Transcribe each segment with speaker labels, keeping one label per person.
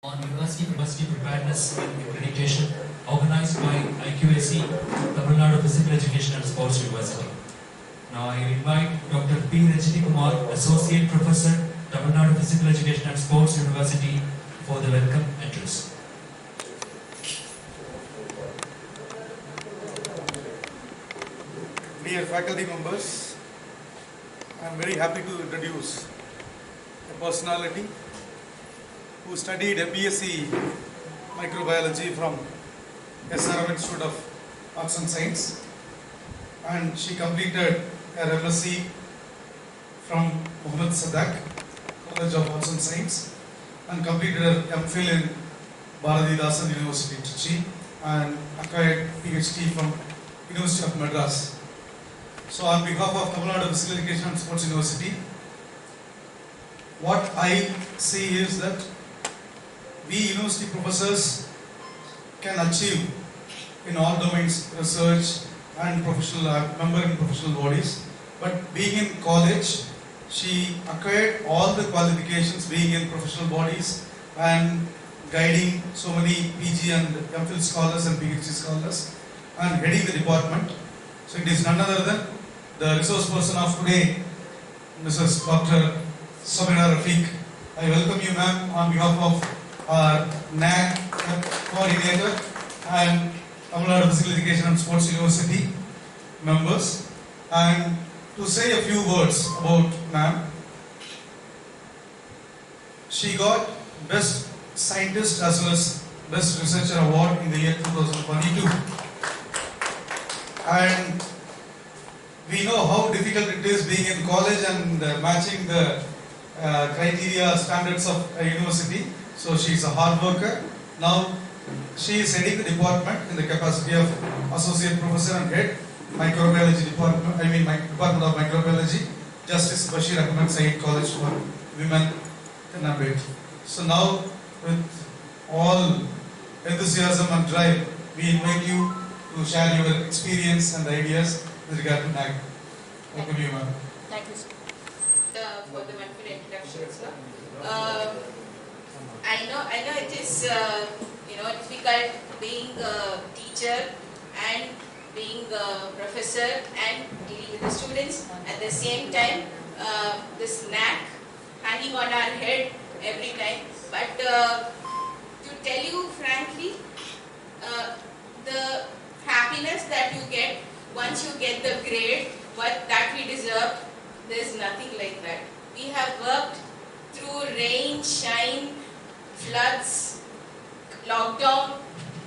Speaker 1: on University Preparedness and Accreditation organized by IQAC, Tamil Nadu Physical Education and Sports University. Now I invite Dr. P. Rajini Kumar, Associate Professor, Tamil Nadu Physical Education and Sports University for the welcome address.
Speaker 2: Dear faculty members, I am very happy to introduce a personality who studied BSc Microbiology from SRM Institute of Arts and Science, and she completed her MSc from Muhammad Sadak College of Arts and Science and completed her MPhil in Bharatidasan University, Trichy, and acquired PhD from University of Madras. So on behalf of Tamil Nadu Physical Education and Sports University, what I see is that we university professors can achieve in all domains, research and professional member in professional bodies. But being in college, she acquired all the qualifications being in professional bodies and guiding so many PG and MPhil scholars and PhD scholars and heading the department. So it is none other than the resource person of today, Mrs. Dr. Sabina Rafiq. I welcome you, ma'am, on behalf of our NAC coordinator and Tamil Nadu Physical Education and Sports University members. And to say a few words about ma'am, she got Best Scientist as well as Best Researcher Award in the year 2022. And we know how difficult it is being in college and matching the criteria, standards of a university. So she is a hard worker. Now she is heading the department in the capacity of Associate Professor and Head Microbiology Department, Department of Microbiology, Justice Bashir Ahmed Said College for Women, Kannambet. So now with all enthusiasm and drive, we invite you to share your experience and ideas with regard to NAG. Welcome you, ma'am.
Speaker 3: Thank you, sir. For the wonderful introduction, sir. I know it is difficult being a teacher and being a professor and dealing with the students at the same time. This knack hanging on our head every time. But to tell you frankly, the happiness that you get once you get the grade, what that we deserve, there is nothing like that. We have worked through rain, shine, floods, lockdown,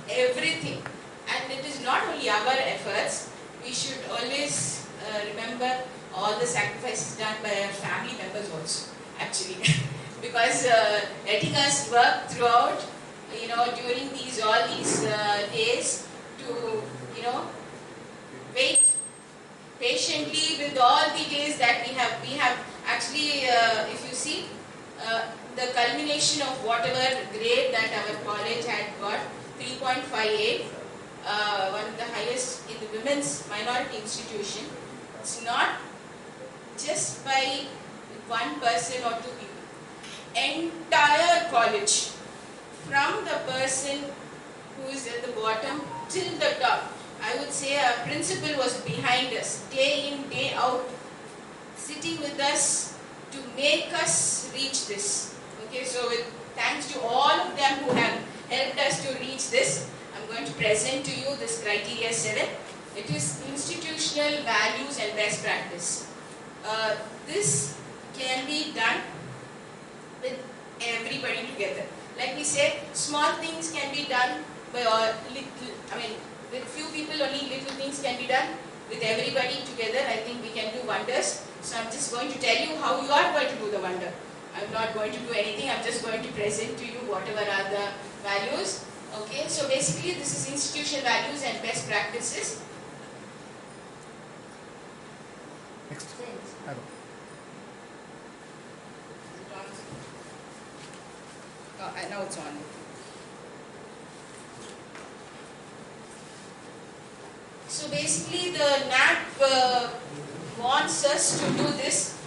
Speaker 3: everything. And it is not only our efforts, we should always remember all the sacrifices done by our family members also, actually. Because letting us work throughout, during all these days to, wait patiently with all the days that we have actually, if you see, the culmination of whatever grade that our college had got, 3.58, one of the highest in the women's minority institution. It's not just by one person or two people. Entire college, from the person who is at the bottom till the top. I would say our principal was behind us, day in, day out, sitting with us to make us reach this. Okay, so thanks to all of them who have helped us to reach this, I'm going to present to you this criteria 7. It is institutional values and best practice. This can be done with everybody together. Like we said, small things can be done by with few people only little things can be done. With everybody together, I think we can do wonders. So I'm just going to tell you how you are going to do the wonder. I'm not going to do anything, I'm just going to present to you whatever are the values. Okay, so basically this is institutional values and best practices.
Speaker 2: Next.
Speaker 3: Now it's on. So basically the NAP wants us to do this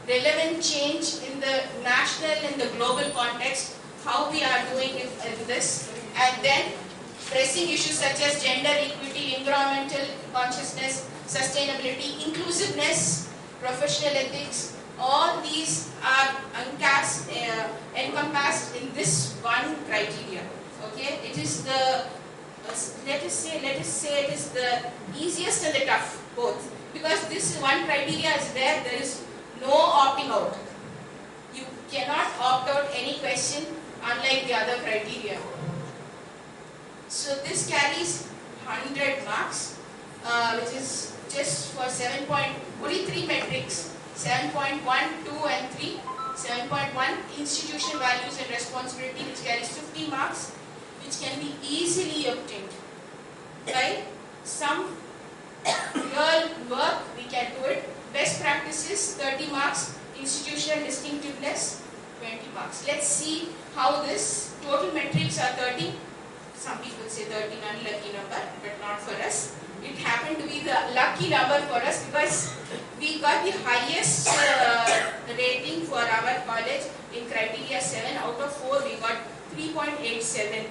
Speaker 3: relevant change in the national and the global context how we are doing in this, and then pressing issues such as gender equity, environmental consciousness, sustainability, inclusiveness, professional ethics. All these are encompassed in this one criteria. Okay, it is the let us say it is the easiest and the tough both, because this one criteria is there. There is no opting out. You cannot opt out any question, unlike the other criteria. So this carries 100 marks, which is just for only 3 metrics, 7.1, 2 and 3. 7.1 institution values and responsibility, which carries 50 marks, which can be easily obtained by some real work. We can do it. Best practices 30 marks, institutional distinctiveness 20 marks. Let's see how this total metrics are 30. Some people say 13 unlucky number, but not for us. It happened to be the lucky number for us because we got the highest rating for our college in criteria 7 out of 4. We got 3.87,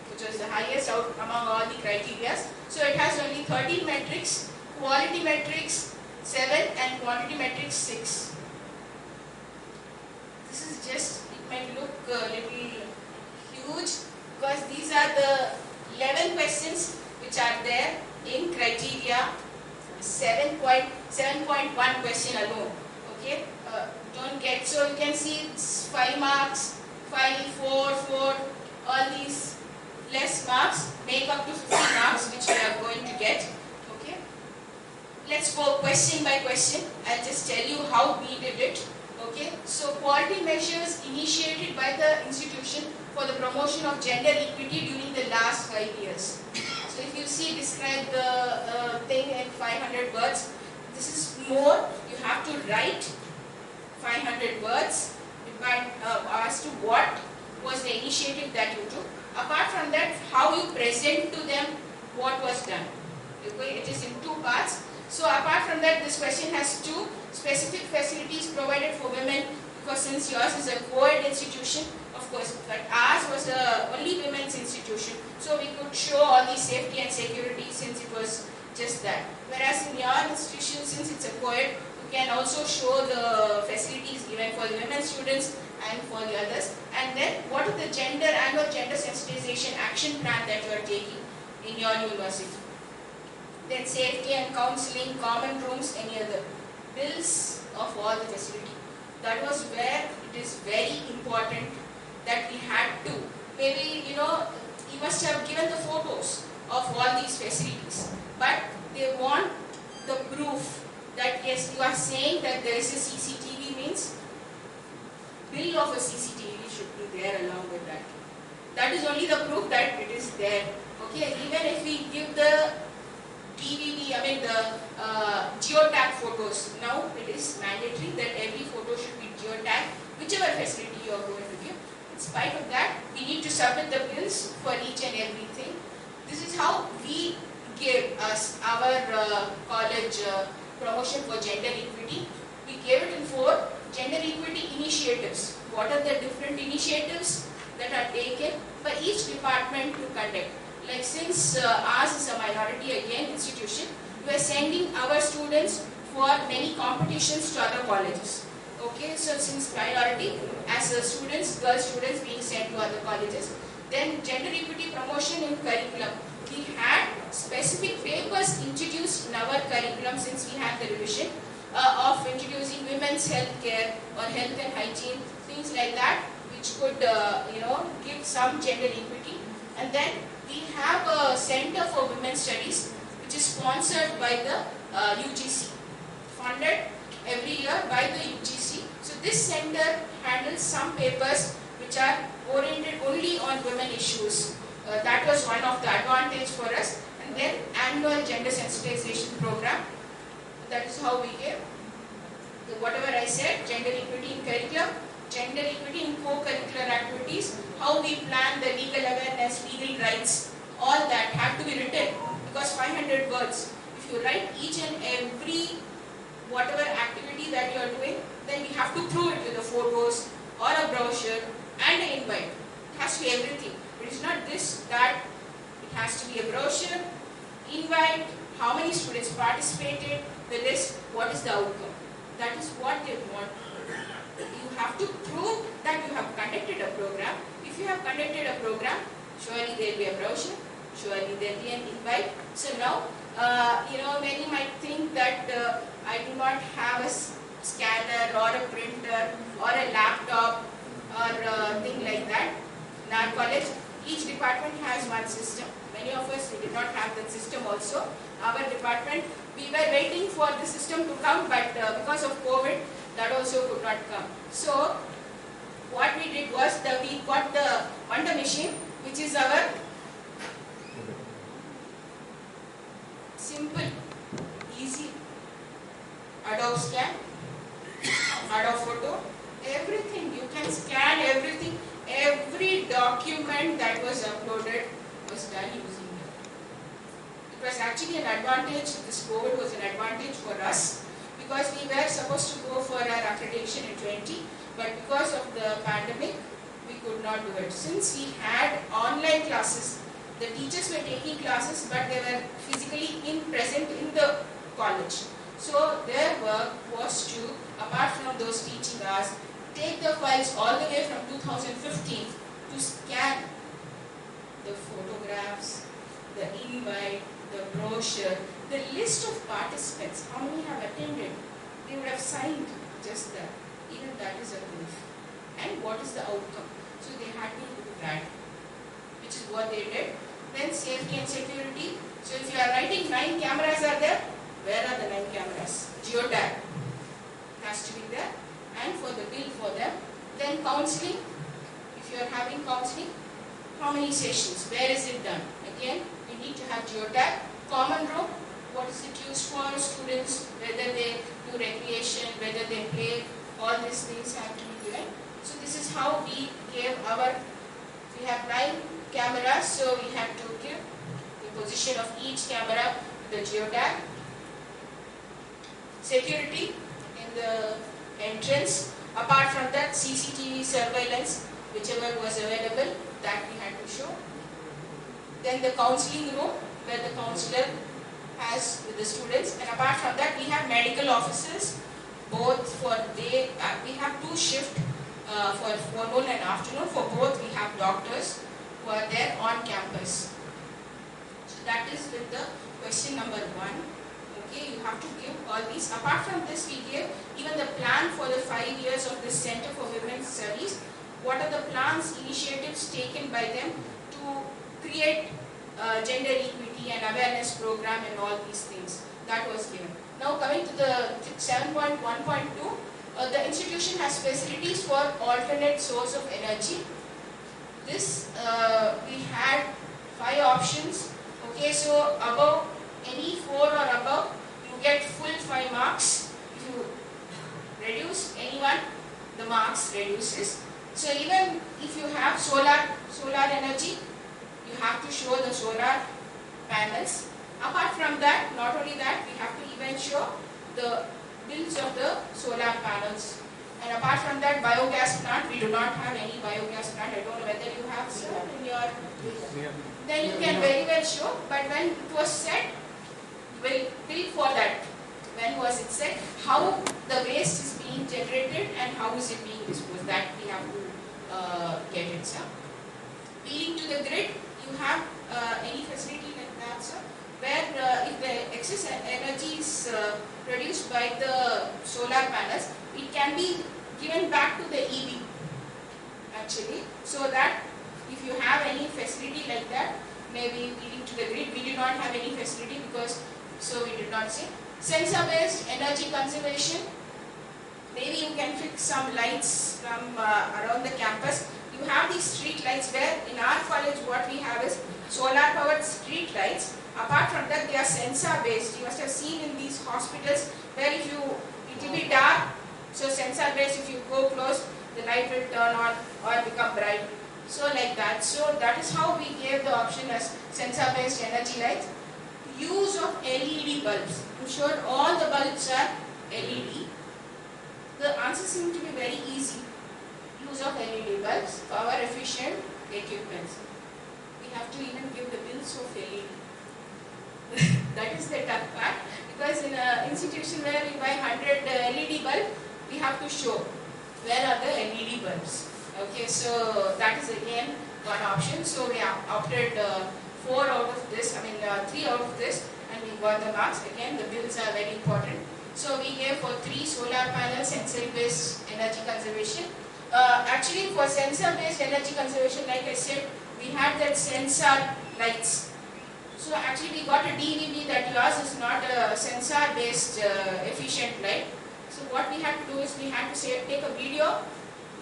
Speaker 3: which was the highest out among all the criteria. So it has only 13 metrics, quality metrics 7 and quantity metrics 6. This is just, it might look a little huge because these are the 11 questions which are there in criteria 7.1 question alone. Okay, don't get, so you can see it's 5 marks, 5, 4, 4, all these less marks make up to 50 marks which we are going to get. Okay, let's go question by question. I'll just tell you how we did it. Okay, so quality measures initiated by the institution for the promotion of gender equity during the last 5 years. So if you see, describe the thing in 500 words. This is more, you have to write 500 words as to what was the initiative that you took. Apart from that, how you present to them what was done. Okay, it is in 2 parts. So apart from that, this question has 2 specific facilities provided for women, because since yours is a co-ed institution, of course, but ours was only women's institution. So we could show all the safety and security since it was just that. Whereas in your institution, since it's a co-ed, you can also show the facilities given for the women students and for the others. And then what is the annual gender sensitization action plan that you are taking in your university? Then safety and counseling, common rooms, any other bills of all the facility. That was where it is very important that we had to. Maybe, you must have given the photos of all these facilities. But they want the proof that yes, you are saying that there is a CCTV, means bill of a CCTV should be there along with that. That is only the proof that it is there. Okay, even if we give the DVD, the geotag photos, now it is mandatory that every photo should be geotagged, whichever facility you are going to give. In spite of that, we need to submit the bills for each and everything. This is how we gave us our college promotion for gender equity. We gave it in 4 gender equity initiatives. What are the different initiatives that are taken by each department to conduct? Like since ours is a minority again institution, we are sending our students for many competitions to other colleges. Okay, so since minority, as students, girl students being sent to other colleges. Then gender equity promotion in curriculum. We had specific papers introduced in our curriculum since we had the revision of introducing women's health care or health and hygiene, things like that, which could give some gender equity. And then we have a Center for Women's Studies, which is sponsored by the UGC, funded every year by the UGC. So this center handles some papers which are oriented only on women issues. That was one of the advantage for us. And then annual gender sensitization program. That is how we gave. Whatever I said, gender equity in curriculum, gender equity in co-curricular activities, how we plan the legal awareness, legal rights, all that had to be written, because 500 words. If you write each and every whatever activity that you are doing, then we have to prove it with the photos or a brochure and an invite. has to be everything. It is not this, that. It has to be a brochure, invite, how many students participated, the list, what is the outcome. That is what they want. You have to prove that you have conducted a program. If you have conducted a program, surely there will be a brochure, surely there will be an invite. So now, many might think that I do not have a scanner or a printer or a laptop or a thing like that. In our college, each department has one system. Many of us, we did not have that system also. Our department, we were waiting for the system to come, but because of COVID, that also could not come. So, what we did was that we got the Wonder machine, which is our simple, easy Adobe scan, Adobe photo, everything. You can scan everything. Every document that was uploaded was done using that. It was actually an advantage. This COVID was an advantage for us because we were supposed to go for our accreditation in 20, but because of the pandemic, we could not do it. Since we had online classes, the teachers were taking classes, but they were physically present in the college. So their work was to, apart from those teaching hours, take the files all the way from 2015 to scan the photographs, the invite, the brochure, the list of participants, how many have attended. They would have signed just that. Even that is a proof. And what is the outcome? So they had to do that, which is what they did. Then safety and security. So if you are writing 9 cameras are there, where are the 9 cameras? Geotag has to be there. And for the bill for them. Then counseling. If you are having counseling, how many sessions? Where is it done? Again, we need to have geotag. Common room. What is it used for? Students, whether they do recreation, whether they play, all these things have to be given. So this is how we gave we have 9 cameras, so we have to give the position of each camera, the geotag. Security in the entrance. Apart from that, CCTV surveillance, whichever was available, that we had to show. Then the counseling room, where the counselor has with the students. And apart from that, we have medical officers, both for day, we have 2 shifts for forenoon and afternoon. For both, we have doctors who are there on campus. So that is with the question number 1. Okay, you have to give all these. Apart from this, we give even the plan for the 5 years of the Center for Women's Studies. What are the plans, initiatives taken by them to create gender equity and awareness program and all these things. That was given. Now coming to the 7.1.2, the institution has facilities for alternate source of energy. This we had 5 options. Okay, so above any 4 or above, you get full 5 marks. If you reduce anyone, the marks reduces. So even if you have solar energy, you have to show the solar panels. Apart from that, not only that, we have to even show the bills of the solar panels. And apart from that, biogas plant, we do not have any biogas plant. I don't know whether you have, sir, in your... Then you can very well show, but when it was set, bill for that. When was it set? How the waste is being generated and how is it being disposed? That we have to get it, sir. Wheeling to the grid, you have any facility like that, sir? Where if the excess energy is produced by the solar panels, it can be given back to the EB actually. So that if you have any facility like that, maybe wheeling to the grid, we do not have any facility because so we did not say. Sensor-based energy conservation. Maybe you can fix some lights from around the campus. You have these street lights where in our college what we have is solar-powered street lights. Apart from that, they are sensor-based. You must have seen in these hospitals where if you, it will be dark. So sensor-based, if you go close, the light will turn on or become bright. So like that. So that is how we gave the option as sensor-based energy lights. Use of LED bulbs. I'm sure all the bulbs are LED. The answer seems to be very easy. Use of LED bulbs, power efficient, equipments. We have to even give the bills of LED. That is the tough part, because in an institution where we buy 100 LED bulb, we have to show where are the LED bulbs. Okay, so that is again one option. So we have opted 4 out of this, 3 out of this, and we got the marks. Again, the bills are very important. So we gave for 3 solar panels, sensor-based energy conservation. Actually, for sensor-based energy conservation, like I said, we had that sensor lights. So actually, we got a DVB that yours is not a sensor-based efficient light. So what we had to do is we had to say, take a video,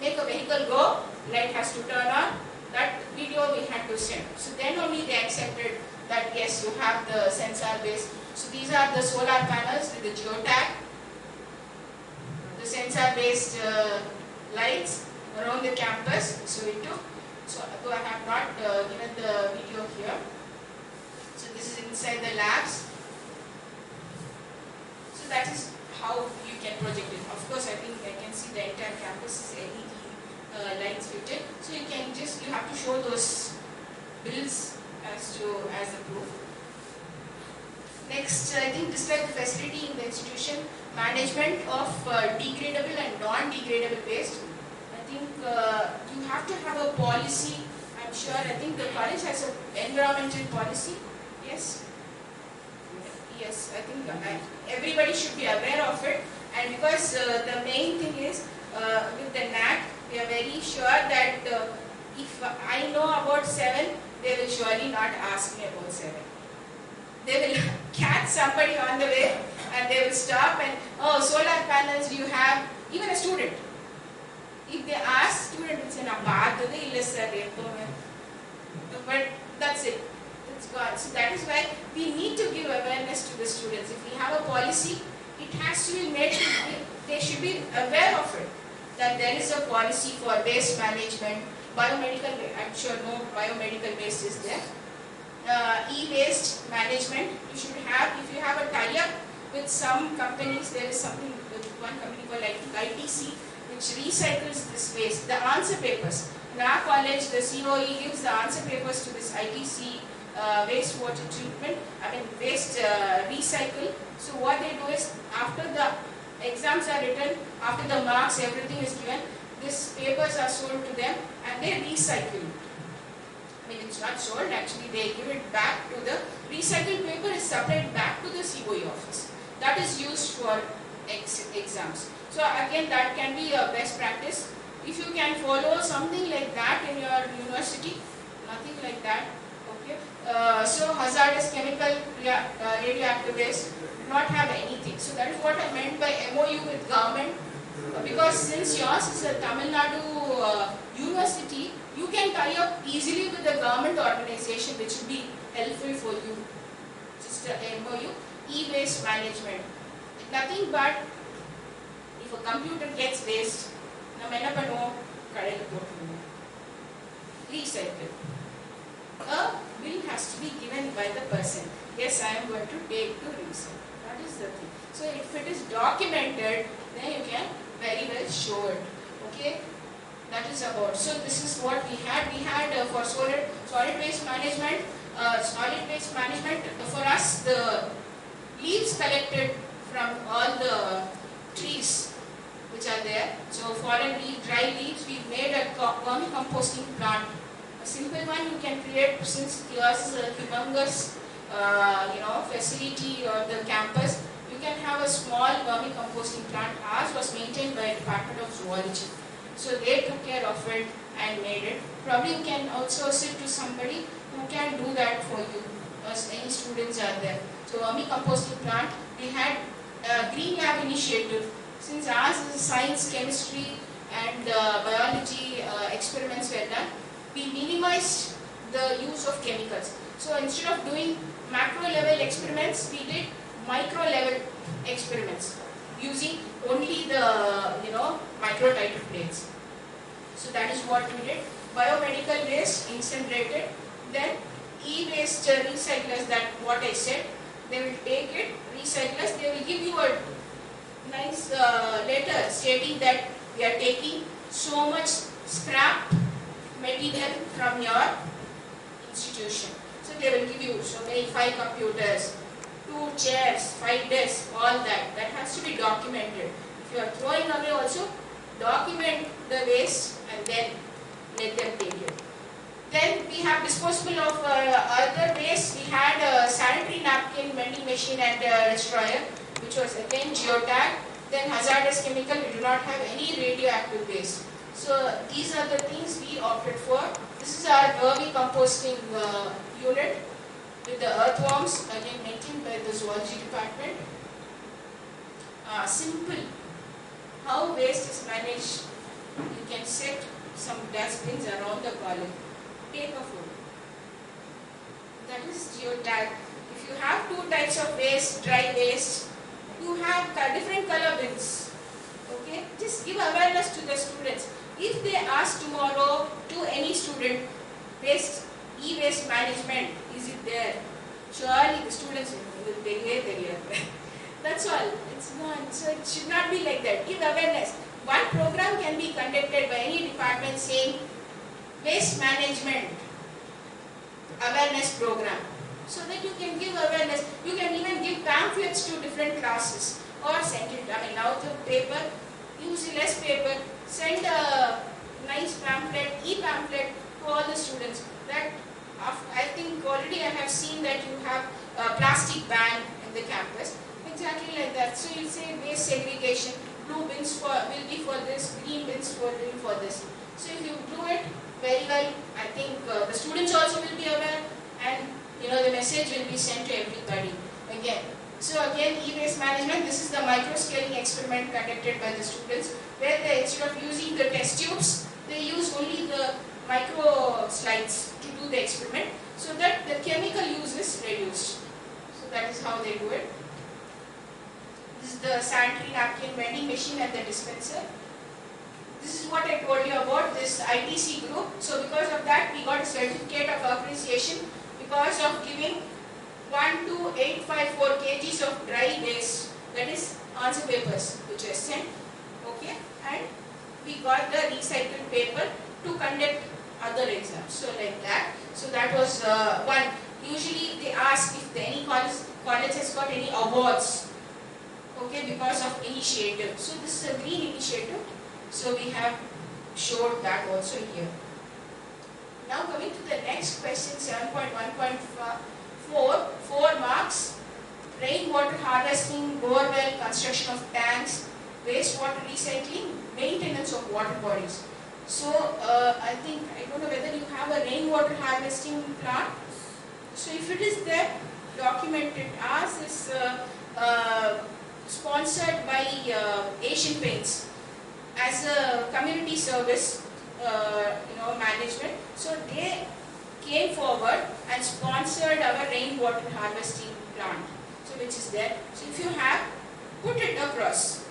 Speaker 3: make a vehicle go, light has to turn on. That video we had to send. So then only they accepted that yes, you have the sensor-based. So these are the solar panels with the geotag, the sensor-based lights around the campus. So we took. So though I have not given the video here. So this is inside the labs. So that is how you can project it. Of course, I think I can see the entire campus is LED lights fitted. So you have to show those bills as the proof. Next, I think describe the facility in the institution, management of degradable and non-degradable waste. I think you have to have a policy. I'm sure. I think the college has an environmental policy. Yes. Yes, I think everybody should be aware of it. And because the main thing is with the NAC, we are very sure that if I know about 7, they will surely not ask me about 7. They will catch somebody on the way and they will stop and, oh, solar panels do you have? Even a student. If they ask, student will say, na baat de illa sir, but that's it. It's gone. So that is why we need to give awareness to the students. If we have a policy, it has to be made, they should be aware of it. That there is a policy for waste management, biomedical, I'm sure no biomedical waste is there. E-waste management, you should have, if you have a tie-up with some companies, there is something with one company called ITC, which recycles this waste, the answer papers. In our college, the COE gives the answer papers to this ITC wastewater treatment, waste recycle. So what they do is, after the exams are written, after the marks, everything is given, these papers are sold to them and they recycle it. It's not sold, actually they give it back to the recycled paper is supplied back to the COE office. That is used for exams. So again, that can be a best practice. If you can follow something like that in your university, nothing like that. Okay. So hazardous chemical radioactive waste, not have anything. So that is what I meant by MOU with government. Because since yours is a Tamil Nadu university, you can tie up easily with the government organization, which will be helpful for you. Just a MOU, e-waste management. Nothing but if a computer gets waste, recycle. A bill has to be given by the person. Yes, I am going to take to recycle. That is the thing. So if it is documented, then you can very well show it. Okay, that is about. So this is what we had. We had for solid waste management. For us, the leaves collected from all the trees which are there. So fallen leaves, dry leaves, we made a vermicomposting plant. A simple one you can create, since yours is a humongous facility or the campus. You can have a small vermicomposting plant. Ours was maintained by Department of Zoology. So they took care of it and made it. Probably you can also sit to somebody who can do that for you, because any students are there. So vermicomposting plant, we had a Green Lab initiative. Since ours is science, chemistry and biology experiments were done, we minimized the use of chemicals. So instead of doing macro level experiments, we did micro level experiments using only the micro title plates. So that is what we did. Biomedical waste incinerated, then e-waste recyclers, that what I said, they will take it, recyclers, they will give you a nice letter stating that we are taking so much scrap material be there from your institution. So they will give you so many 5 computers, 2 chairs, 5 desks, all that. That has to be documented. If you are throwing away also, document the waste and then let them take it. Then we have disposable of other waste. We had a sanitary napkin vending machine and destroyer, which was again geotag. Then hazardous chemical, we do not have any radioactive waste. So these are the things we opted for. This is our vermicomposting unit with the earthworms, again maintained by the zoology department. Simple. How waste is managed, you can set some dustbins around the column. Paper food. That is geotag. If you have 2 types of waste, dry waste, you have different color bins. Okay? Just give awareness to the students. If they ask tomorrow to any student, e-waste management, is it there? Surely the students will be there. That's all. It's not. So it should not be like that. Give awareness. One program can be conducted by any department saying waste management awareness program. So that you can give awareness. You can even give pamphlets to different classes or send it. I mean, now the paper, use less paper, send a nice pamphlet, e-pamphlet to all the students. That I think already I have seen that you have a plastic ban in the campus. Exactly like that. So you say waste segregation, blue bins will be for this, green bins will be for this. So if you do it very well, I think the students also will be aware, and the message will be sent to everybody again. So again, e-waste management, this is the microscaling experiment conducted by the students, where they, instead of using the test tubes, they use only the micro slides to do the experiment, so that the chemical use is reduced. So that is how they do it. This is the sanitary napkin vending machine and the dispenser. This is what I told you about this ITC group. So because of that, we got a certificate of appreciation because of giving 12854 kgs of dry waste, that is answer papers which are sent. Okay, and we got the recycled paper to conduct other exams. So like that. So that was one. Usually they ask if any college has got any awards. Okay, because of initiative. So this is a green initiative. So we have showed that also here. Now coming to the next question, 7.1.4, 4 marks. Rainwater harvesting, borewell, construction of tanks, wastewater recycling, maintenance of water bodies. So I don't know whether you have a rainwater harvesting plant. So if it is there, document it. Ours is sponsored by Asian Paints as a community service, management. So they came forward and sponsored our rainwater harvesting plant, so which is there. So if you have, put it across.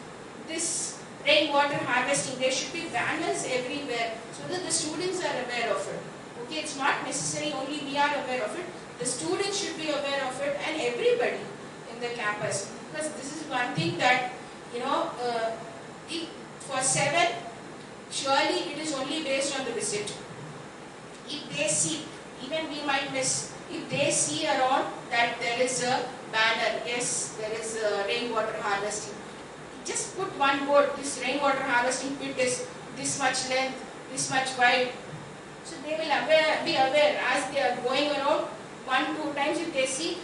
Speaker 3: This rainwater harvesting, there should be banners everywhere so that the students are aware of it. Okay, it's not necessary only we are aware of it. The students should be aware of it, and everybody in the campus. Because this is one thing that, for 7, surely it is only based on the visit. If they see, even we might miss, if they see around that there is a banner, yes, there is a rainwater harvesting. Just put one board, this rainwater harvesting pit is this much length, this much wide. So they will be aware as they are going around 1-2 times. If they see,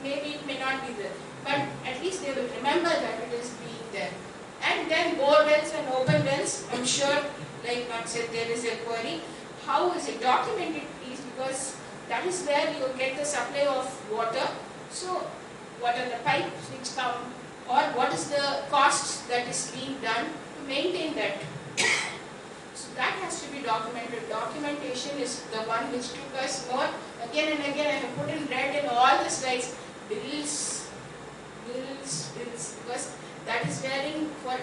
Speaker 3: maybe it may not be there, but at least they will remember that it is being there. And then bore wells and open wells, I'm sure, like Mark said, there is a query. How is it documented, please? Because that is where you get the supply of water. So what are the pipes which come, or what is the cost that is being done to maintain that? So that has to be documented. Documentation is the one which took us more. Again and again, I have put in red in all the slides, bills, because that is wherein for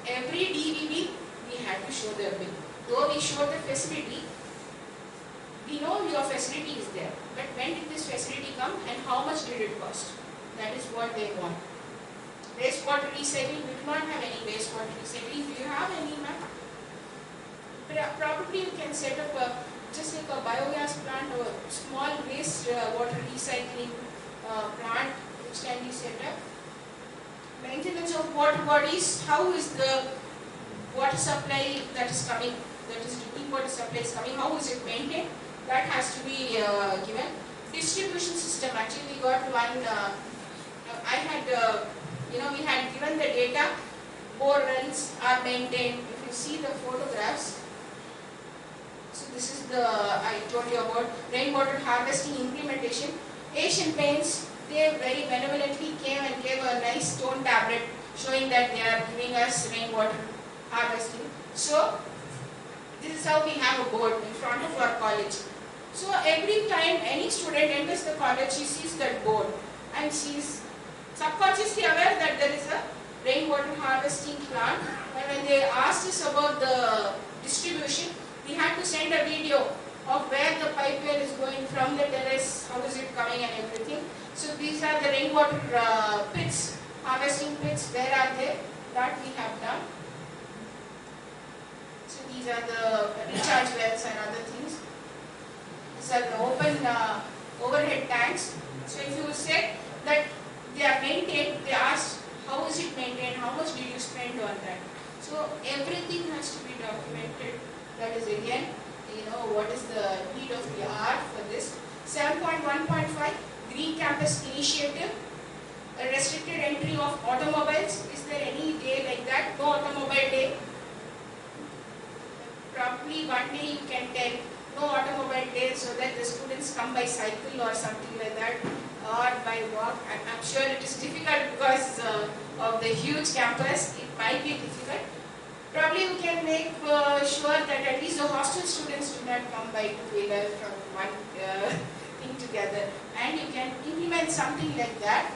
Speaker 3: every DVB we had to show the bill. Though we showed the facility, we know your facility is there, but when did this facility come and how much did it cost? That is what they want. Wastewater recycling, we do not have any wastewater recycling. Do you have any, ma'am? probably you can set up just like a biogas plant or small waste water recycling plant which can be set up. Maintenance of water bodies, how is the water supply that is coming, that is drinking water supply is coming, how is it maintained? That has to be given. Distribution system, actually we got one, I had, we had given the data, bore runs are maintained. If you see the photographs, so this is the, I told you about rainwater harvesting implementation. Asian Paints, they very benevolently came and gave a nice stone tablet showing that they are giving us rainwater harvesting. So, this is how we have a board in front of our college. So, every time any student enters the college, he sees that board and she is subconsciously aware that there is a rainwater harvesting plant. And when they asked us about the distribution, we had to send a video of where the pipeline is going from the terrace, how is it coming and everything. So these are the rainwater pits, harvesting pits, where are they? That we have done. So these are the recharge wells and other things. These are the open overhead tanks. So if you say that they are maintained, they asked how is it maintained, how much did you spend on that. So everything has to be documented. That is again, what is the need of the hour for this. 7.1.5 Green Campus Initiative, a restricted entry of automobiles. Is there any day like that? No automobile day. Probably one day you can tell no automobile day so that the students come by cycle or something like that, or by walk. I'm sure it is difficult because of the huge campus. It might be difficult. Probably you can make sure that at least the hostel students do not come by two-wheeler from one thing together. And you can implement something like that.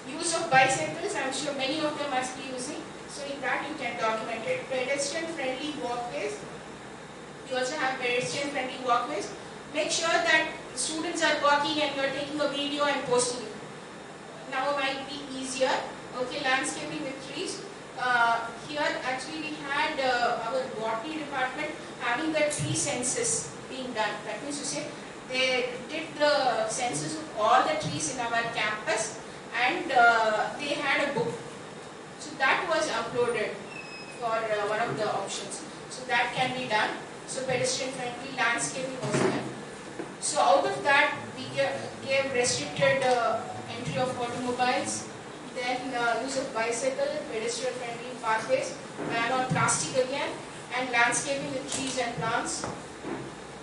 Speaker 3: Use of bicycles, I'm sure many of them must be using. So in that you can document it. Pedestrian-friendly walkways. You also have pedestrian-friendly walkways. Make sure that students are walking and you are taking a video and posting it. Now it might be easier. Okay, landscaping with trees. Here actually we had our botany department having the tree census being done. That means to say they did the census of all the trees in our campus and they had a book. So that was uploaded for one of the options. So that can be done. So pedestrian friendly landscaping was done. So out of that we gave restricted entry of automobiles. Then use of bicycle, pedestrian-friendly pathways, ban on plastic again, and landscaping with trees and plants.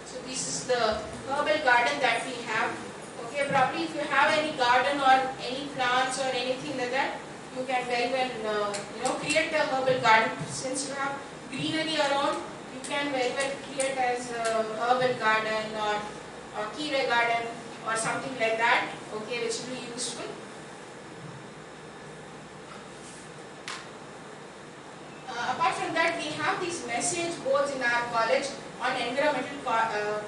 Speaker 3: So this is the herbal garden that we have. Okay, probably if you have any garden or any plants or anything like that, you can very well create a herbal garden. Since you have greenery around, you can very well create as a herbal garden or kira garden or something like that. Okay, which will be useful. Apart from that, we have these message boards in our college on environmental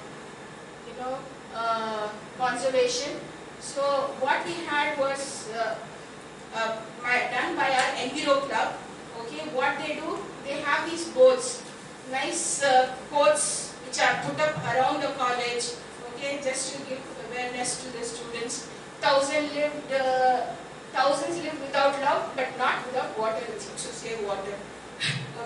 Speaker 3: conservation. So what we had was done by our Enviro Club. Okay, what they do, they have these boards, nice quotes which are put up around the college. Okay, just to give awareness to the students. Thousands live without love, but not without water. Which also save water.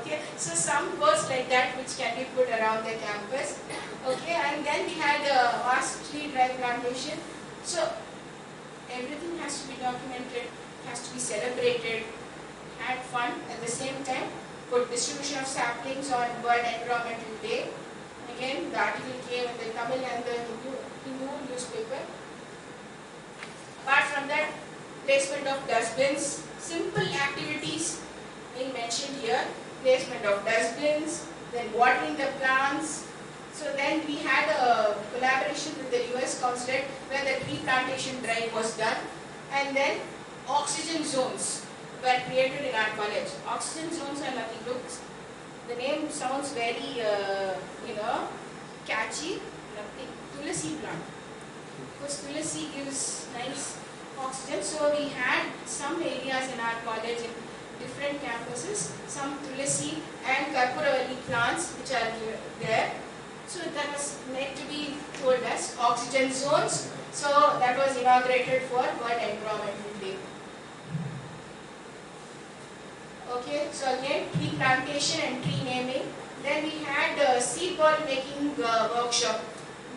Speaker 3: Okay, so some words like that which can be put around the campus. Okay, and then we had a vast tree drive plantation. So everything has to be documented, has to be celebrated, had fun at the same time. Put distribution of saplings on World Environmental Day. Again, the article came in the Tamil and the Hindu newspaper. Apart from that, placement of dustbins, simple activities being mentioned here, placement of dustbins, then watering the plants. So then we had a collaboration with the US consulate where the tree plantation drive was done, and then oxygen zones were created in our college. Oxygen zones are nothing. Looks, the name sounds very catchy. Nothing. Tulasi plant. Because Tulasi gives nice oxygen. So we had some areas in our college in different campuses, some tulsi and karpuravalli plants which are there. So that was made to be told as oxygen zones. So that was inaugurated for World Environmental Day. Okay, so again tree plantation and tree naming. Then we had seed ball making workshop.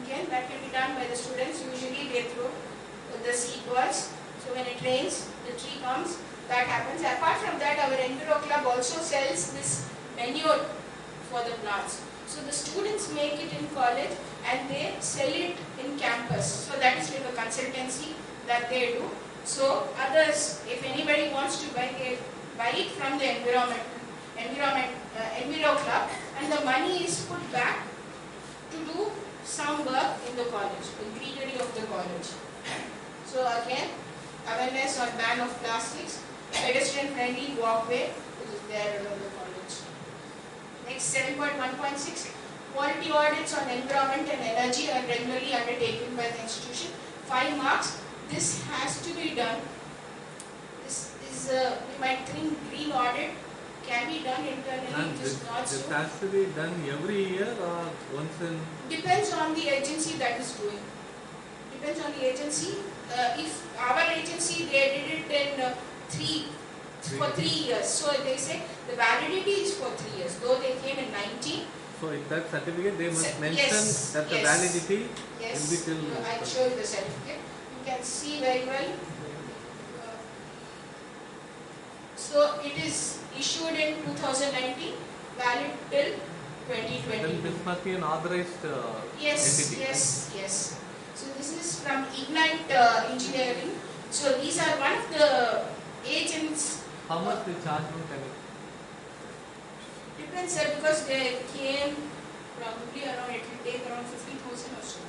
Speaker 3: Again, that can be done by the students. Usually they throw the seed balls. So when it rains, the tree comes. That happens. Apart from that, our Enviro Club also sells this manure for the plants. So the students make it in college and they sell it in campus. So that is like a consultancy that they do. So others, if anybody wants to buy, they buy it from the Enviro Club, and the money is put back to do some work in the college, the greenery of the college. So again, awareness on ban of plastics, pedestrian friendly walkway, which is there around the college. Next, 7.1.6, quality audits on environment and energy are regularly undertaken by the institution. 5 marks. This has to be done. This is, we might think green audit can be done internally, it is not so.
Speaker 4: This has to be done every year or once in?
Speaker 3: Depends on the agency that is doing. Depends on the agency. If our agency, they did it in 3 years. So they say the validity is for 3 years, though they came in 19.
Speaker 4: So in that certificate they must mention
Speaker 3: Yes,
Speaker 4: that the
Speaker 3: yes.
Speaker 4: validity
Speaker 3: Yes,
Speaker 4: will be till.
Speaker 3: I'll show you the certificate. You can see very well. So it is issued in 2019, valid till 2020.
Speaker 4: Then this must be an authorized
Speaker 3: Yes,
Speaker 4: entity.
Speaker 3: yes. So this is from Ignite Engineering. So these are one of the agents.
Speaker 4: How much they charge from tenant?
Speaker 3: Depends, sir, because they came probably around, it will take around 50,000 or so.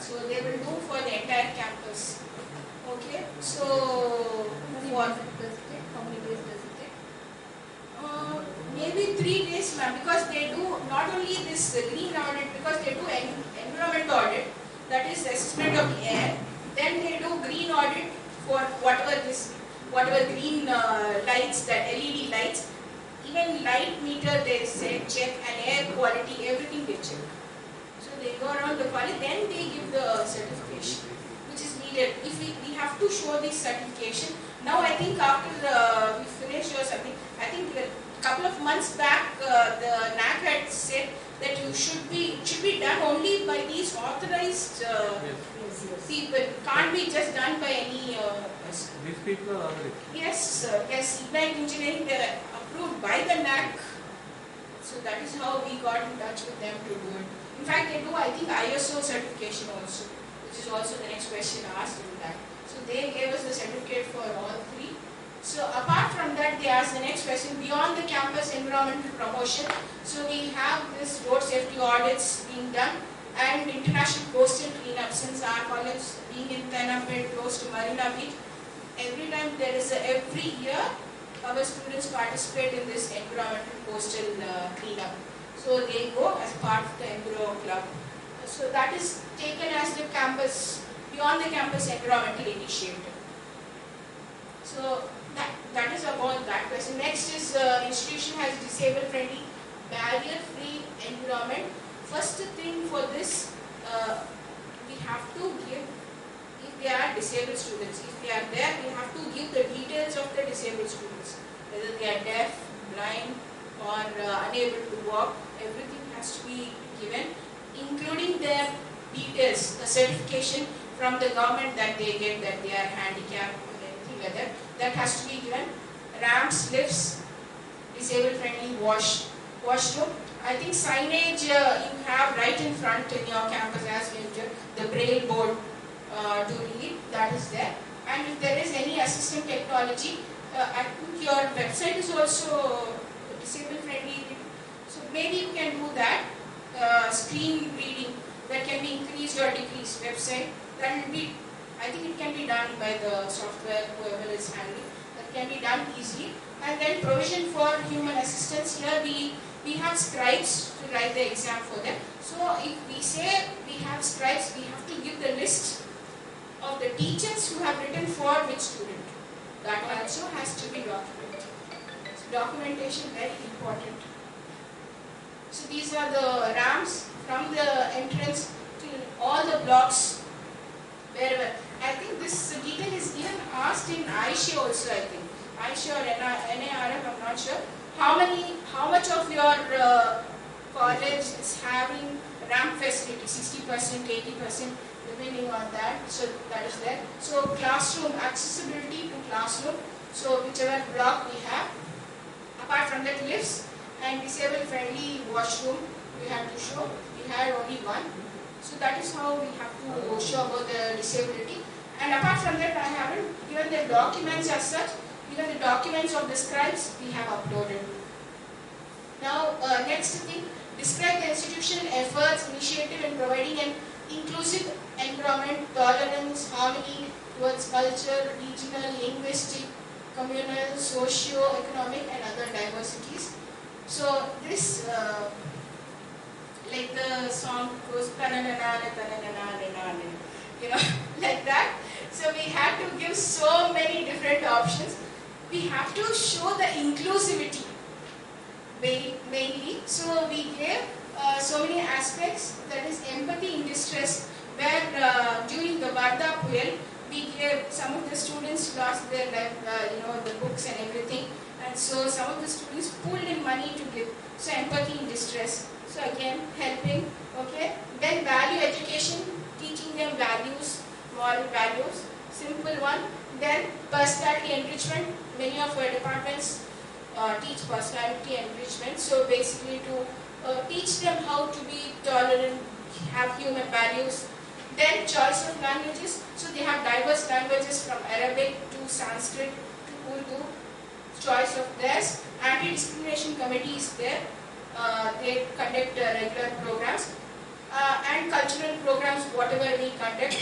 Speaker 3: So they will do for the entire campus. Okay, so what?
Speaker 5: How many days does it take?
Speaker 3: Maybe 3 days, ma'am, because they do not only this green audit, because they do environment audit, that is assessment of the air. Then they do green audit for whatever green lights, that LED lights. Even light meter they say check, and air quality, everything they check. So they go around the college, then they give the certification, which is needed. If we have to show this certification. Now I think after we finish or something, I think a couple of months back the NAC had said that it should be done only by these authorized people. Can't be just done by any person.
Speaker 4: These people are already.
Speaker 3: Yes, sir. Yes, Ignite Engineering, they are approved by the NAC. So that is how we got in touch with them to do it. In fact, they do, I think, ISO certification also, which is also the next question asked in that. So they gave us the certificate for all 3. So apart from that, they asked the next question, beyond the campus environmental promotion. So we have this road safety audits being done and international coastal cleanup, since our college being in Tenapet, close to Marina Beach. Every time there is every year, our students participate in this environmental coastal cleanup. So they go as part of the Enviro Club. So that is taken as the campus, beyond the campus environmental initiative. So that is about that question. Next is institution has disabled friendly, barrier free environment. First thing for this, we have to give, if they are disabled students, if they are there, we have to give the details of the disabled students, whether they are deaf, blind or unable to walk. Everything has to be given, including their details, the certification from the government that they get that they are handicapped or anything like that. That has to be given. Ramps, lifts, disabled friendly washroom. I think signage you have right in front in your campus as well, the braille board to read, that is there. And if there is any assistive technology, I think your website is also disabled friendly. So maybe you can do that. Screen reading that can be increased or decreased. Website that will be, I think it can be done by the software whoever is handling. That can be done easily. And then provision for human assistance. Here we have scribes to write the exam for them. So if we say we have scribes, we have to give the list of the teachers who have written for which student. that also has to be documented. So documentation very important. So these are the ramps from the entrance to all the blocks, wherever. I think this detail is even asked in Aisha also, I think. Aisha or NARF, I'm not sure. How much of your college is having ramp facility, 60%, 80%, depending on that. So that is there. So classroom, accessibility to classroom. So whichever block we have. Apart from that, lifts and disabled friendly washroom we have to show. We had only one. So that is how we have to show about the disability. And apart from that, I haven't given the documents as such. Even the documents of the scribes we have uploaded. Now, next thing, describe the institutional efforts, initiative in providing an inclusive environment, tolerance, harmony towards culture, regional, linguistic, communal, socio-economic and other diversities. So this, like the song goes, you know, like that. So we had to give so many different options. We have to show the inclusivity mainly. So we gave so many aspects, that is empathy in distress, where during the Varda Puyal, we gave some of the students lost their life, the books and everything, and so some of the students pulled in money to give. So empathy in distress. So again, helping. Okay. Then value education, teaching them values, moral values. Simple one. Then personality enrichment. Many of our departments teach personality enrichment. So basically to teach them how to be tolerant, have human values. Then choice of languages. So they have diverse languages from Arabic to Sanskrit to Urdu. Choice of theirs. Anti-discrimination committee is there. They conduct regular programs. And cultural programs, whatever we conduct,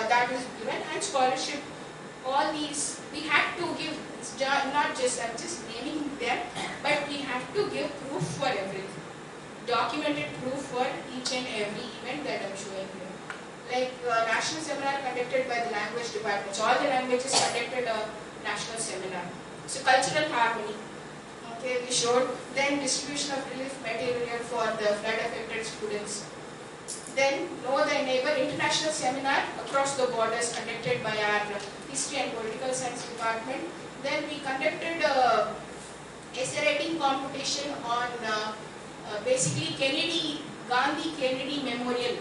Speaker 3: that is given. And scholarship. All these we had to give, not just, I'm just naming them, but we have to give proof for everything. Documented proof for each and every event that I'm showing you. Like national seminar conducted by the language departments. All the languages conducted a national seminar. So cultural harmony. Okay, we showed. Then distribution of relief material for the flood affected students. Then Know Thy Neighbor international seminar across the borders conducted by our history and political science department. Then we conducted essay writing competition on basically Gandhi Kennedy Memorial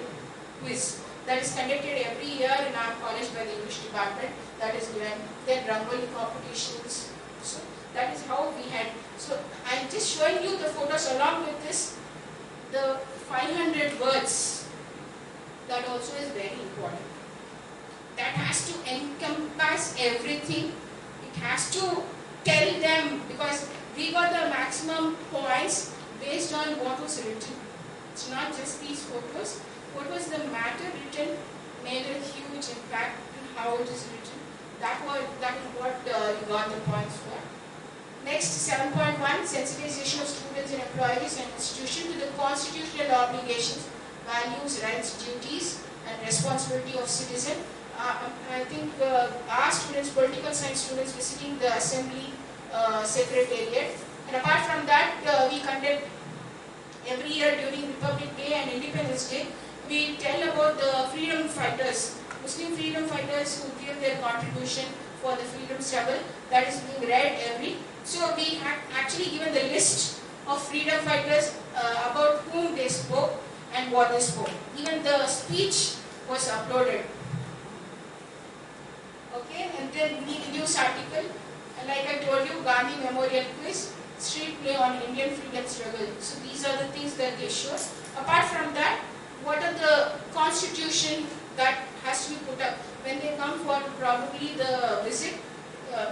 Speaker 3: quiz that is conducted every year in our college by the English department. That is given. Then Rangoli competitions. So that is how we had. So I'm just showing you the photos along with this. The 500 words. That also is very important. That has to encompass everything. It has to tell them, because we got the maximum points based on what was written. It's not just these photos. What was the matter written made a huge impact on how it is written. That is what you got the points for. Next, 7.1, sensitization of students and employees and institutions to the constitutional obligations, values, rights, duties, and responsibility of citizen. I think our students, political science students, visiting the assembly secretariat. And apart from that, we conduct every year during Republic Day and Independence Day, we tell about the freedom fighters, Muslim freedom fighters who give their contribution for the freedom struggle. That is being read every. So we have actually given the list of freedom fighters about whom they spoke and what they spoke. Even the speech was uploaded. Okay, and then news article. And like I told you, Gandhi Memorial Quiz, street play on Indian freedom struggle. So these are the things that they show. Apart from that, what are the constitution that has to be put up when they come for probably the visit?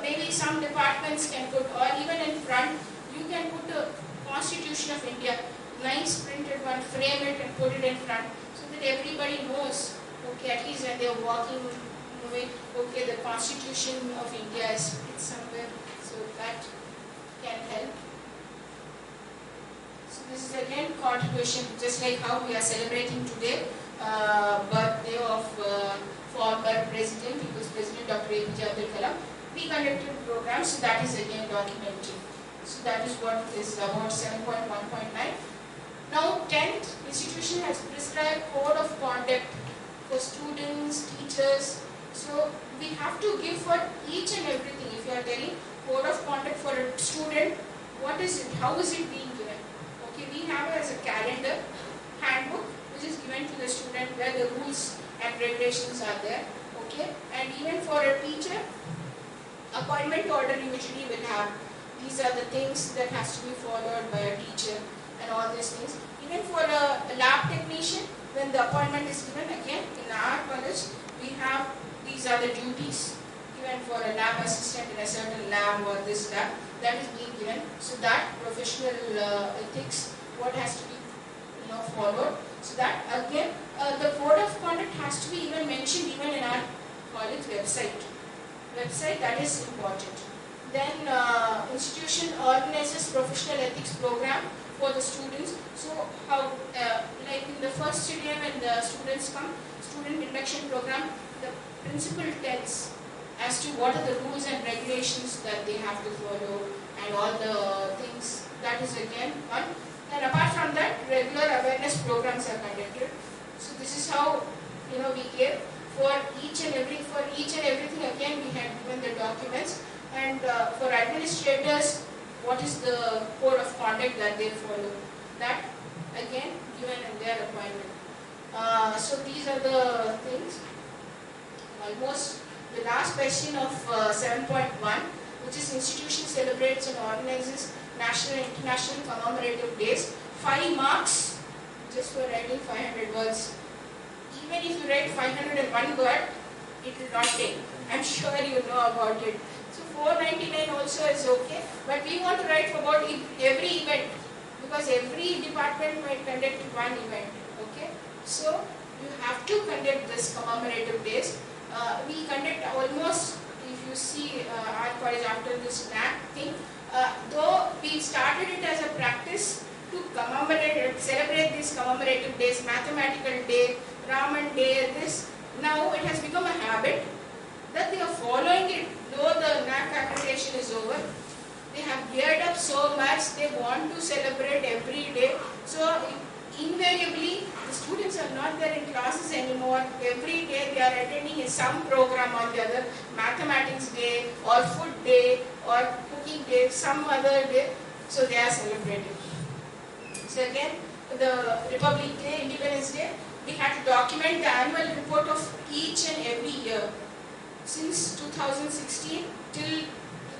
Speaker 3: Maybe some departments can put, or even in front, you can put the Constitution of India, nice printed one, frame it and put it in front, so that everybody knows, okay, at least when they are walking, moving, okay, the Constitution of India is somewhere, so that can help. So this is again contribution, just like how we are celebrating today, birthday of former President, People's President Dr. APJ Abdul Kalam. we conducted programs, so that is again documented. So that is what is about 7.1.9. Now 10th, institution has prescribed code of conduct for students, teachers. So we have to give for each and everything. If you are telling code of conduct for a student, what is it? How is it being given? Okay, we have it as a calendar, handbook, which is given to the student where the rules and regulations are there. Okay, and even for a teacher, appointment order usually will have, these are the things that has to be followed by a teacher and all these things. Even for a lab technician, when the appointment is given, again in our college, we have, these are the duties given for a lab assistant in a certain lab or this lab, that is being given. So that professional ethics, what has to be followed. So that again, the code of conduct has to be even mentioned even in our college website. That is important. Then institution organizes professional ethics program for the students. So how, like in the first year when the students come, student induction program, the principal tells as to what are the rules and regulations that they have to follow and all the things. That is again one. And apart from that, regular awareness programs are conducted. So this is how we give for each and everything. Again, we had given the documents, and for administrators, what is the code of conduct that they follow? That again given in their appointment. So these are the things. Almost the last question of 7.1, which is institution celebrates and organizes national and international commemorative days. 5 marks just for writing 500 words. Even if you write 501 word, it will not take. I'm sure you know about it. So 499 also is okay, but we want to write about every event, because every department might conduct one event. Okay, so you have to conduct this commemorative days. We conduct almost, if you see our college after this NAC thing, though we started it as a practice to celebrate these commemorative days, mathematical day, Raman day, this, now it has become a habit that they are following it, though the NAC accreditation is over. They have geared up so much, they want to celebrate every day. So invariably, the students are not there in classes anymore. Every day they are attending some program or the other, mathematics day or food day or cooking day, some other day. So they are celebrating. So again, the Republic Day, Independence Day, we had to document the annual report of each and every year. Since 2016 till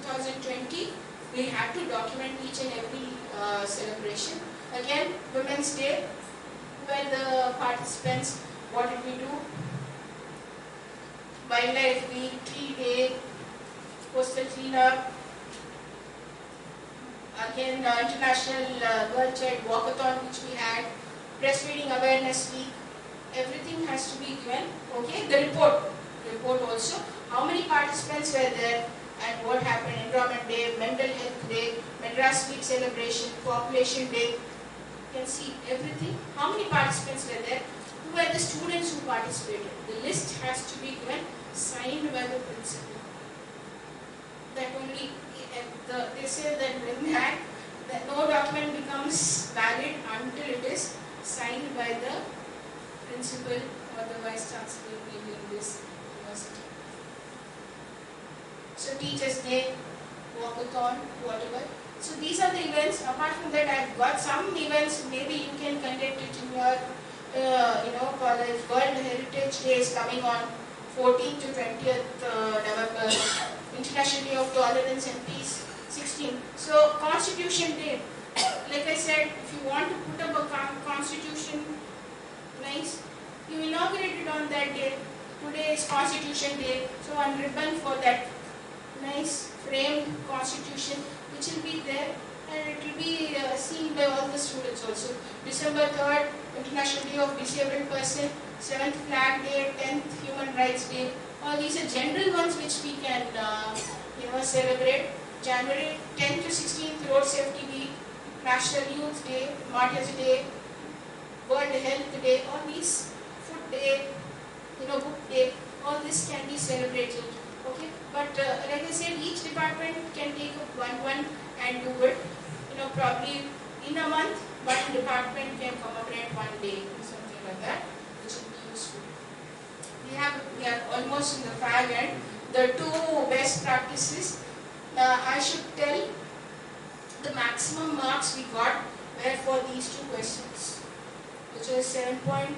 Speaker 3: 2020, we had to document each and every celebration. Again, Women's Day, where the participants, what did we do? Wildlife Week, Tree Day, Coastal Cleanup, again International Girl Child Walkathon which we had, Breastfeeding Awareness Week, everything has to be given. Okay, the report also, how many participants were there and what happened, Environment Day, Mental Health Day, Madras Week celebration, Population Day. You can see everything, how many participants were there, who were the students who participated. The list has to be given, signed by the principal. That only, they say that in that no document becomes valid until it is signed by the principal or the vice chancellor in this university. So Teachers' Day, Walkathon, whatever. So these are the events. Apart from that, I've got some events. Maybe you can conduct it in your college. World Heritage Day is coming on 14th to 20th November. International Day of Tolerance and Peace, 16. So Constitution Day. Like I said, if you want to put up a constitution, nice, you inaugurate it on that day. Today is Constitution Day. So one ribbon for that nice framed constitution, which will be there, and it will be seen by all the students also. December 3rd, International Day of Disabled Person, 7th Flag Day, 10th Human Rights Day. All these are general ones which we can celebrate. January 10th to 16th, Road Safety Week, National Youth Day, Martyrs Day, World Health Day, all these, Food Day, Book Day, all this can be celebrated. Okay, but like I said, each department can take up one and do it. Probably in a month, one department can commemorate one day or something like that, which will be useful. We are almost in the fag end. The two best practices, I should tell the maximum marks we got were for these two questions, which was 7.2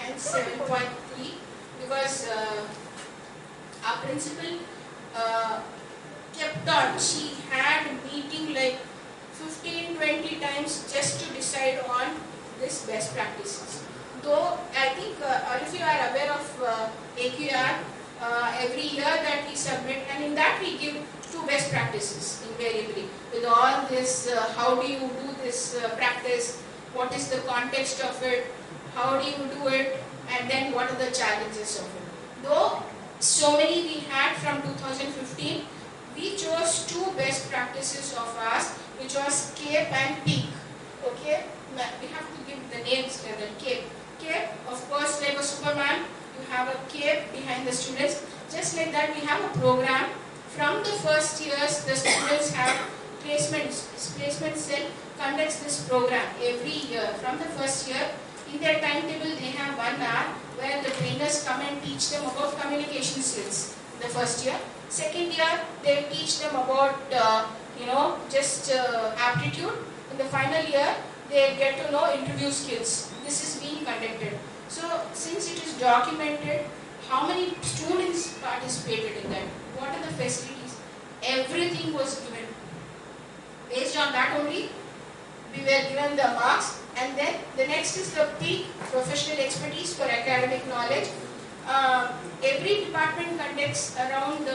Speaker 3: and 7.3, because our principal kept on. She had a meeting like 15-20 times just to decide on this best practices. Though I think all of you are aware of AQR, every year that we submit, and in that we give two best practices invariably. With all this, how do you do this practice, what is the context of it, how do you do it, and then what are the challenges of it. Though so many we had from 2015, we chose two best practices of ours, which was CAPE and PEAK. Okay, we have to give the names here. CAPE. CAPE, of course, like a Superman, you have a cape behind the students. Just like that, we have a program. From the first years, the students have placements. This placement cell conducts this program every year. From the first year, in their timetable, they have 1 hour where the trainers come and teach them about communication skills. In the first year. Second year, they teach them about, just aptitude. In the final year, they get to know interview skills. This is being conducted. So, since it is documented, how many students participated in that? What are the facilities? Everything was given. Based on that only, we were given the marks. And then the next is the PEAK, professional expertise for academic knowledge. Every department conducts around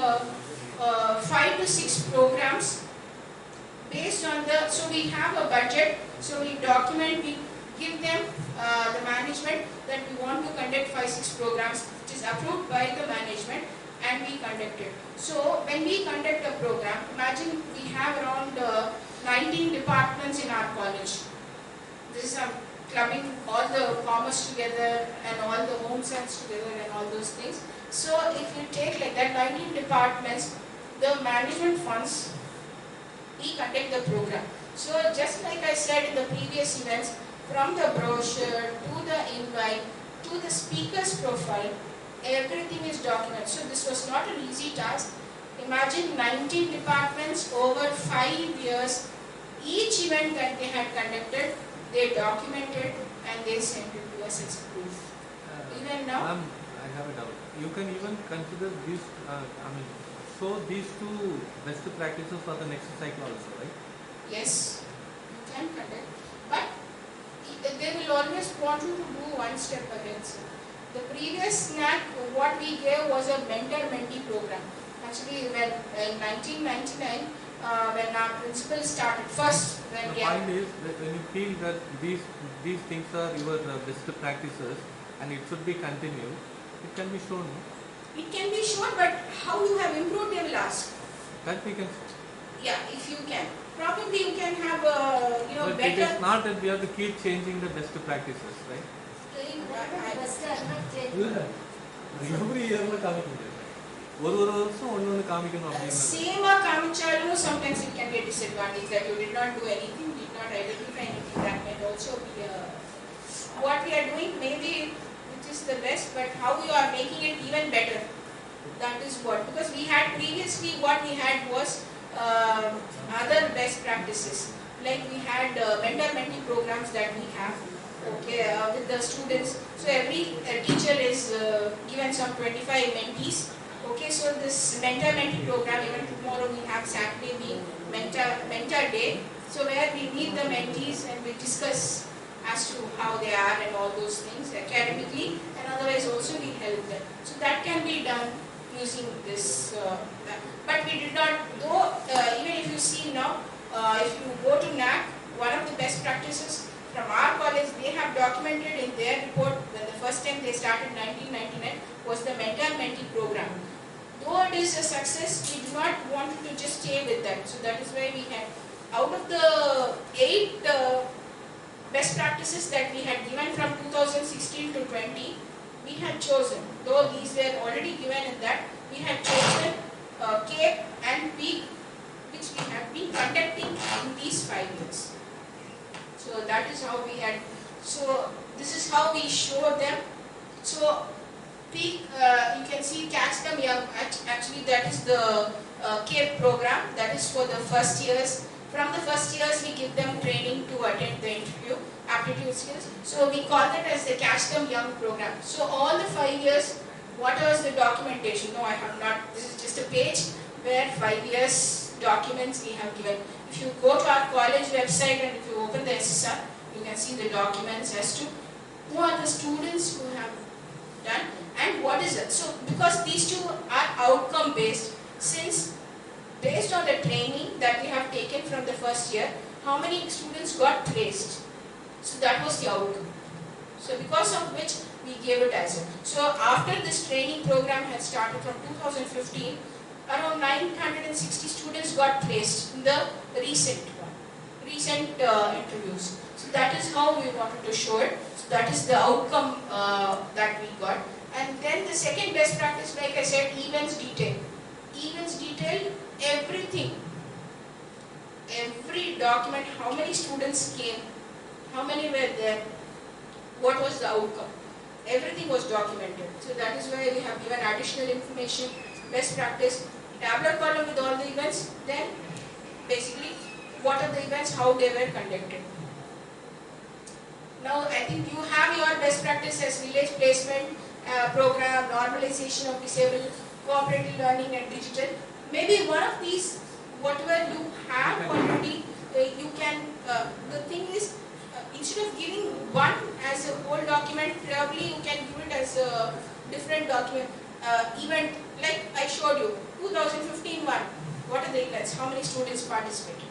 Speaker 3: 5 to 6 programs based on the, so we have a budget, so we document, we give them the management that we want to conduct 5-6 programs, which is approved by the management, and we conduct it. So when we conduct a program, imagine we have around 19 departments in our college. This is clubbing all the commerce together and all the home science together and all those things. So if you take like that 19 departments, the management funds, we conduct the program. So just like I said in the previous events, from the brochure to the invite to the speaker's profile, everything is documented. So this was not an easy task. Imagine 19 departments over 5 years. Each event that they had conducted, they documented and they sent it to us as proof. Even now,
Speaker 4: I have a doubt. You can even consider these, so these two best practices for the next cycle also, right?
Speaker 3: yes, you can conduct, but they will always want you to do one step ahead. So the previous snack, what we gave was a mentor-mentee program. Actually, when in 1999, when our principal started first, when
Speaker 4: the point is that when you feel that these things are your best practices and it should be continued, it can be shown.
Speaker 3: It can be shown, but how you have improved, they will ask.
Speaker 4: That we can.
Speaker 3: Yeah, if you can. Probably you can have
Speaker 4: But
Speaker 3: better.
Speaker 4: it is not that we have to keep changing the best practices, right? Every year
Speaker 3: Same Kamichalu, sometimes it can be a disadvantage that you did not do anything, did not identify anything. That might also be what we are doing, maybe which is the best, but how you are making it even better. That is what, because we had previously what we had was other best practices. Like we had mentor-mentee programs that we have, okay, with the students. So every teacher is given some 25 mentees. Okay, so this mentor-mentee program, even tomorrow we have Saturday being mentor day. So where we meet the mentees and we discuss as to how they are and all those things academically, and otherwise also we help them. So that can be done using this. But we did not, though even if you see now, if you go to NAC, one of the best practices from our college, they have documented in their report when the first time they started 1999 was the mentor-mentee program. Though it is a success, we do not want to just stay with that. So that is why we had, out of the 8 best practices that we had given from 2016 to 20, we had chosen, though these were already given in that, we had chosen Cape and Peak, which we have been conducting in these 5 years. So that is how we had, so this is how we show them. So Peak, you can see Catch Them Young, actually that is the Cape program, that is for the first years. From the first years we give them training to attend the interview, aptitude skills. So we call that as the Catch Them Young program. So all the 5 years, what was the documentation? No, I have not, this is just a page where 5 years documents we have given. If you go to our college website and if you open the SSR, you can see the documents as to who are the students who have done and what is it. So because these two are outcome based, since based on the training that we have taken from the first year, how many students got placed. So that was the outcome. So because of which we gave it as a. So after this training program had started from 2015, around 960 students got placed in the recent interviews. So that is how we wanted to show it. So that is the outcome that we got. And then the second best practice, like I said, events detail. Events detail, everything. Every document, how many students came, how many were there, what was the outcome. Everything was documented. So that is why we have given additional information, best practice, tabular column with all the events, then basically what are the events, how they were conducted. Now I think you have your best practice as village placement program, normalization of disabled, cooperative learning and digital. Maybe one of these, whatever you have already, you can, the thing is, instead of giving one as a whole document, probably you can give it as a different document. Event, like I showed you, 2015 one, what are the events, how many students participated.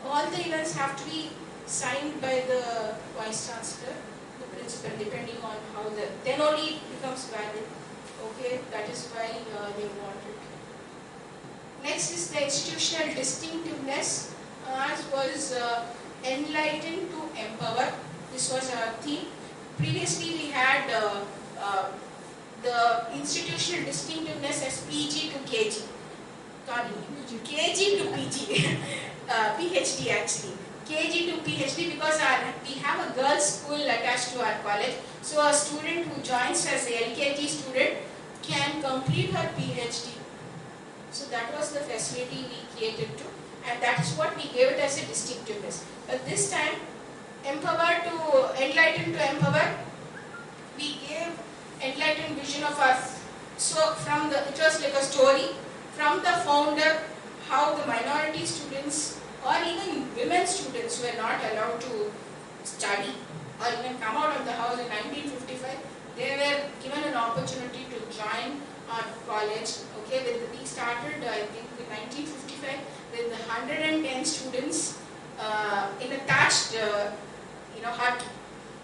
Speaker 3: All the events have to be signed by the Vice Chancellor, the principal, depending on how the, then only it becomes valid. Okay, that is why they want it. Next is the institutional distinctiveness, as was enlighten to empower. This was our theme. Previously we had the institutional distinctiveness as PG to KG. Sorry, KG to PG. PhD actually. KG to PhD because we have a girls' school attached to our college. So a student who joins as a LKG student can complete her PhD. So that was the facility we catered to, and that is what we gave it as a distinctiveness. But this time, empower to enlighten to empower, we gave enlightened vision of our. So from the, it was like a story from the founder, how the minority students or even women students were not allowed to study or even come out of the house in 1955. They were given an opportunity to join our college. Okay, we started I think in 1955 with 110 students in a thatched hut.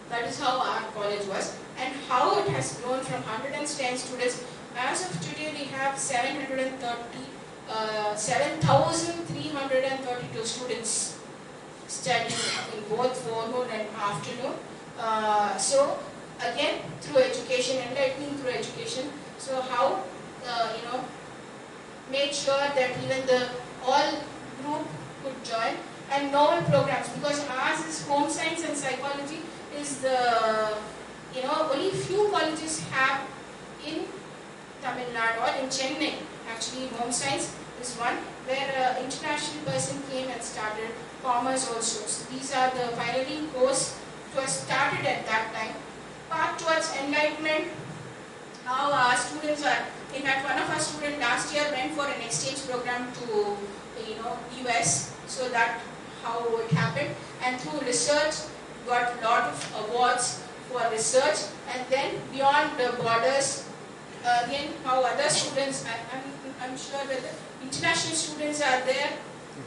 Speaker 3: That is how our college was, and how it has grown from 110 students. As of today, we have 7,332 students studying in both forenoon and afternoon. So again, through education, enlightening through education. So how made sure that even the all group could join, and novel programs, because ours is home science and psychology is the only few colleges have in Tamil Nadu or in Chennai. Actually, home science is one where an international person came and started, commerce also. So these are the pioneering course. It was started at that time. Path towards enlightenment, how our students are. In fact, one of our students last year went for an exchange program to US. So that how it happened. And through research, got a lot of awards for research. And then beyond the borders, again how other students, I'm sure that the international students are there.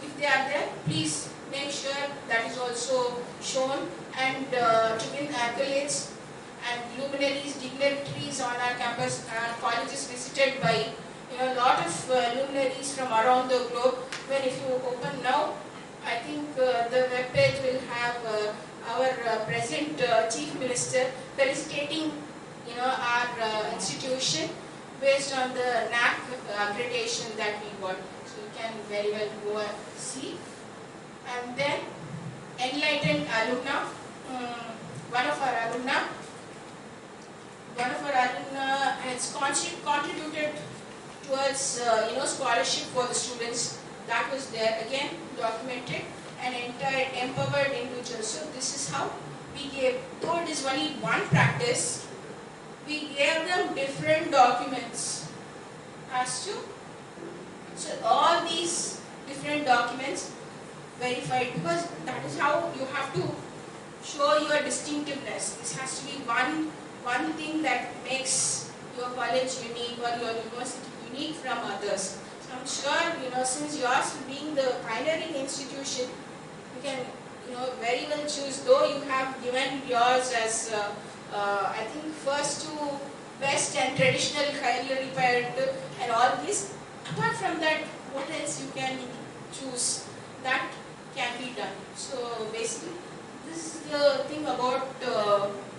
Speaker 3: If they are there, please make sure that is also shown, and to win accolades and luminaries, dignitaries on our campus. Our college is visited by a lot of luminaries from around the globe. When if you open now, I think the web page will have our present Chief Minister felicitating our institution, based on the NAC accreditation that we got. So you can very well go and see. And then enlightened alumna, one of our alumna has contributed towards scholarship for the students. That was there again documented, and entire empowered individuals. So this is how we gave, though it is only one practice, we gave them different documents as to, so all these different documents verified, because that is how you have to show your distinctiveness. This has to be one thing that makes your college unique or your university unique from others. So I'm sure, since yours being the pioneering institution, you can, very well choose, though you have given yours as, I think, first to best and traditional, highly repaired and all this. Apart from that, what else you can choose that can be done. So basically, this is the thing about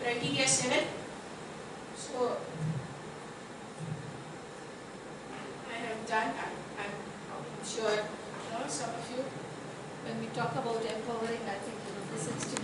Speaker 3: criteria 7. So I have done. I'm sure some of you.
Speaker 5: When we talk about empowering, I think this is to